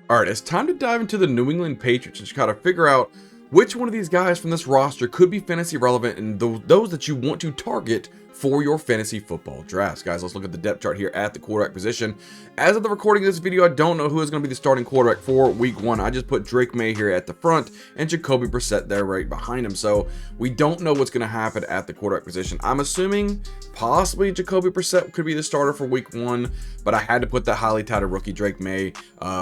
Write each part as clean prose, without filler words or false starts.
All right, it's time to dive into the New England Patriots and just kind of figure out which one of these guys from this roster could be fantasy relevant and those that you want to target for your fantasy football drafts. Guys, let's look at the depth chart here at the quarterback position. As of the recording of this video, I don't know who is going to be the starting quarterback for week one. I just put Drake May here at the front and Jacoby Brissett there right behind him. So we don't know what's going to happen at the quarterback position. I'm assuming possibly Jacoby Brissett could be the starter for week one, but I had to put that highly touted rookie Drake May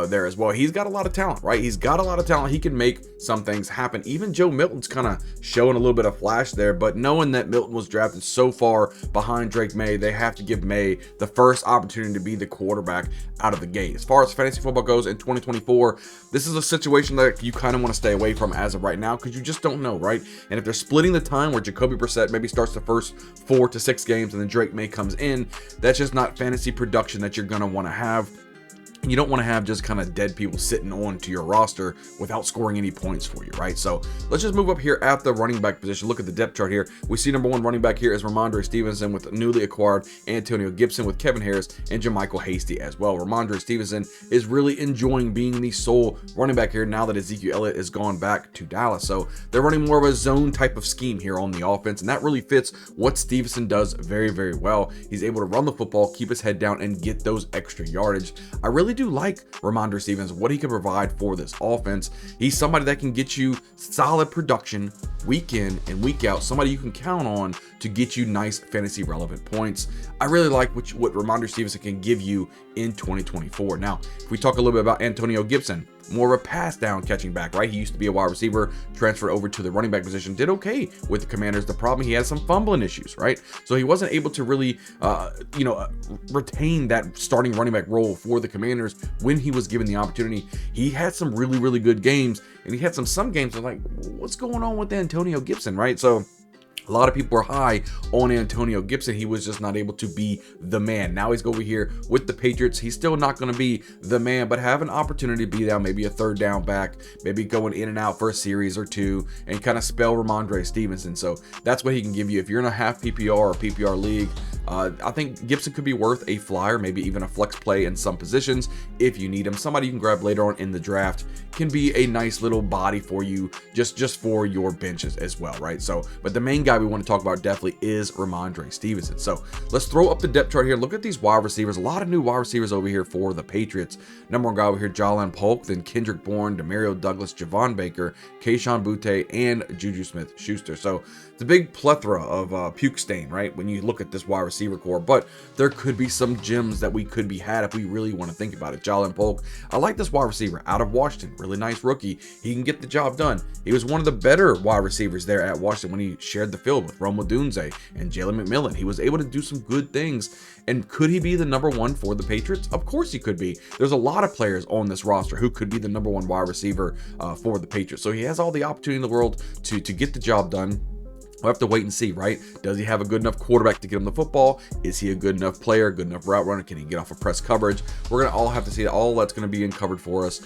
there as well. He's got a lot of talent, right? He's got a lot of talent. He can make some things happen. Even Joe Milton's kind of showing a little bit of flash there, but knowing that Milton was drafted so far behind Drake May, they have to give May the first opportunity to be the quarterback out of the gate. As far as fantasy football goes in 2024, this is a situation that you kind of want to stay away from as of right now because you just don't know, right? And if they're splitting the time where Jacoby Brissett maybe starts the first 4 to 6 games and then Drake May comes in, that's just not fantasy production that you're going to want to have. And you don't want to have just kind of dead people sitting on to your roster without scoring any points for you, right? So let's just move up here at the running back position. Look at the depth chart here. We see number one running back here is Ramondre Stevenson with newly acquired Antonio Gibson with Kevin Harris and Jermichael Hasty as well. Ramondre Stevenson is really enjoying being the sole running back here now that Ezekiel Elliott has gone back to Dallas. So they're running more of a zone type of scheme here on the offense, and that really fits what Stevenson does very, very well. He's able to run the football, keep his head down, and get those extra yardage. I really do like Ramondre Stevenson, what he can provide for this offense. He's somebody that can get you solid production week in and week out, somebody you can count on to get you nice fantasy relevant points. I really like what Ramondre Stevenson can give you in 2024. Now, if we talk a little bit about Antonio Gibson, more of a pass down catching back, right? He used to be a wide receiver, transferred over to the running back position, did okay with the Commanders. The problem, he had some fumbling issues, right? So he wasn't able to really, retain that starting running back role for the Commanders when he was given the opportunity. He had some really, really good games, and he had some games that like, what's going on with Antonio Gibson, right? So a lot of people are high on Antonio Gibson. He was just not able to be the man. Now he's over here with the Patriots. He's still not going to be the man, but have an opportunity to be down, maybe a third down back, maybe going in and out for a series or two and kind of spell Ramondre Stevenson. So that's what he can give you. If you're in a half PPR or PPR league, I think Gibson could be worth a flyer, maybe even a flex play in some positions if you need him. Somebody you can grab later on in the draft, can be a nice little body for you just for your benches as well, right? So, but the main guy we want to talk about definitely is Ramondre Stevenson. So let's throw up the depth chart here. Look at these wide receivers. A lot of new wide receivers over here for the Patriots. Number one guy over here, Jalen Polk, then Kendrick Bourne, Demario Douglas, Javon Baker, Kayshon Boutte, and Juju Smith-Schuster. So it's a big plethora of puke stain, right, when you look at this wide receiver core, but there could be some gems that we could be had if we really want to think about it. Jalen Polk, I like this wide receiver out of Washington. Really nice rookie. He can get the job done. He was one of the better wide receivers there at Washington when he shared the field with Rome Odunze and Jalen McMillan. He was able to do some good things. And could he be the number one for the Patriots? Of course he could be. There's a lot of players on this roster who could be the number one wide receiver for the Patriots. So he has all the opportunity in the world to get the job done. We'll have to wait and see, right? Does he have a good enough quarterback to get him the football? Is he a good enough player, good enough route runner? Can he get off of press coverage? We're going to all have to see that. All that's going to be uncovered for us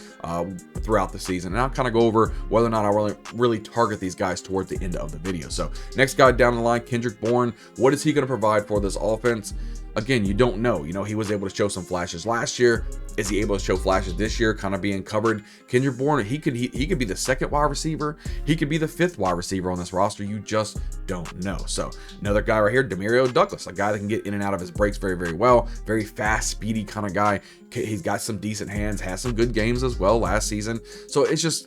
throughout the season. And I'll kind of go over whether or not I really target these guys towards the end of the video. So next guy down the line, Kendrick Bourne. What is he going to provide for this offense? Again, you don't know. You know, he was able to show some flashes last year. Is he able to show flashes this year, kind of being covered? Kendrick Bourne, he could be the second wide receiver. He could be the fifth wide receiver on this roster. You just don't know. So another guy right here, Demario Douglas, a guy that can get in and out of his breaks very, very well. Very fast, speedy kind of guy. He's got some decent hands, has some good games as well last season. So it's just,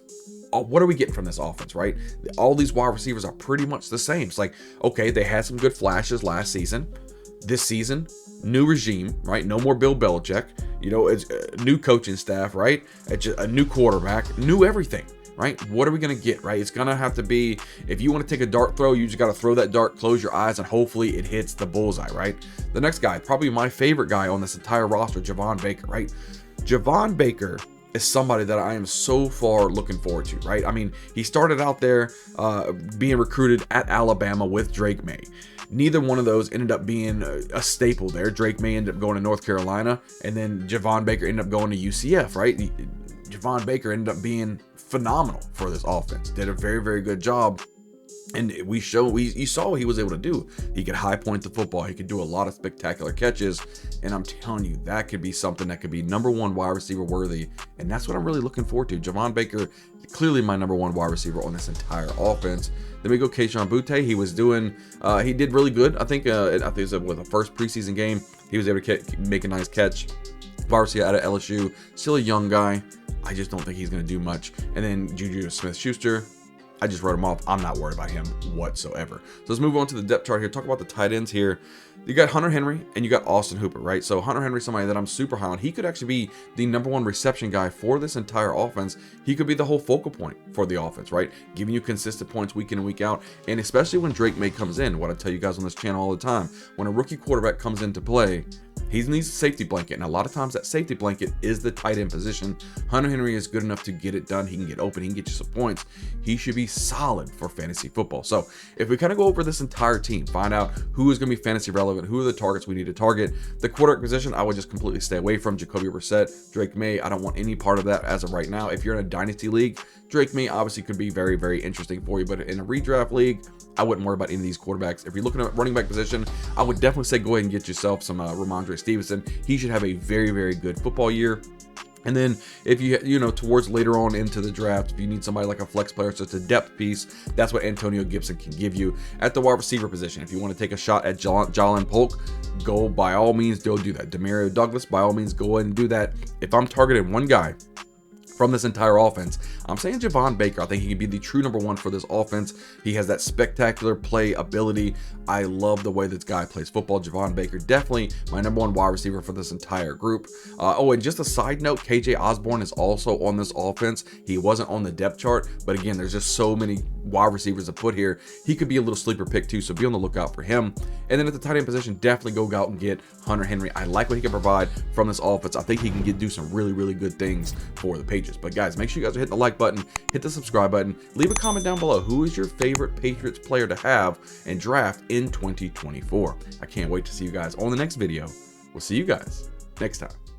what are we getting from this offense, right? All these wide receivers are pretty much the same. It's like, okay, they had some good flashes last season. This season, new regime, right? No more Bill Belichick. You know, it's a new coaching staff, right? It's a new quarterback, new everything, right? What are we going to get, right? It's going to have to be, if you want to take a dart throw, you just got to throw that dart, close your eyes, and hopefully it hits the bullseye, right? The next guy, probably my favorite guy on this entire roster, Javon Baker, right? Javon Baker is somebody that I am so far looking forward to, right? I mean, he started out there being recruited at Alabama with Drake May. Neither one of those ended up being a staple there. Drake May ended up going to North Carolina, and then Javon Baker ended up going to UCF, right? Javon Baker ended up being phenomenal for this offense. Did a very, very good job And you saw what he was able to do. He could high point the football. He could do a lot of spectacular catches. And I'm telling you, that could be something that could be #1 wide receiver worthy. And that's what I'm really looking forward to. Javon Baker, clearly my #1 wide receiver on this entire offense. Then we go Kayshon Boutte. He did really good. I think it was with the first preseason game. He was able to make a nice catch. Wide receiver out of LSU. Still a young guy. I just don't think he's going to do much. And then Juju Smith-Schuster. I just wrote him off. I'm not worried about him whatsoever. So let's move on to the depth chart here. Talk about the tight ends here. You got Hunter Henry and you got Austin Hooper, right? So Hunter Henry, somebody that I'm super high on. He could actually be the #1 reception guy for this entire offense. He could be the whole focal point for the offense, right? Giving you consistent points week in and week out. And especially when Drake May comes in, what I tell you guys on this channel all the time, when a rookie quarterback comes into play, he needs a safety blanket, and a lot of times that safety blanket is the tight end position. Hunter Henry is good enough to get it done. He can get open. He can get you some points. He should be solid for fantasy football. So if we kind of go over this entire team, find out who is going to be fantasy relevant, who are the targets we need to target. The quarterback position, I would just completely stay away from. Jacoby Brissett, Drake May, I don't want any part of that as of right now. If you're in a dynasty league, Drake May obviously could be very, very interesting for you, but in a redraft league, I wouldn't worry about any of these quarterbacks. If you're looking at running back position, I would definitely say go ahead and get yourself some Ramondre Stevenson. He should have a very, very good football year. And then if you know, towards later on into the draft, if you need somebody like a flex player, so it's a depth piece, that's what Antonio Gibson can give you. At the wide receiver position, if you want to take a shot at Jalen Polk, go by all means, go do that. Demario Douglas, by all means, go ahead and do that. If I'm targeting one guy from this entire offense, I'm saying Javon Baker. I think he can be the true #1 for this offense. He has that spectacular play ability. I love the way this guy plays football. Javon Baker, definitely my #1 wide receiver for this entire group. Oh, and just a side note, KJ Osborne is also on this offense. He wasn't on the depth chart, but again, there's just so many wide receivers to put here. He could be a little sleeper pick too, so be on the lookout for him. And then at the tight end position, definitely go out and get Hunter Henry. I like what he can provide from this offense. I think he can do some really, really good things for the Patriots. But guys, make sure you guys are hitting the like button, hit the subscribe button, leave a comment down below. Who is your favorite Patriots player to have and draft in 2024? I can't wait to see you guys on the next video. We'll see you guys next time.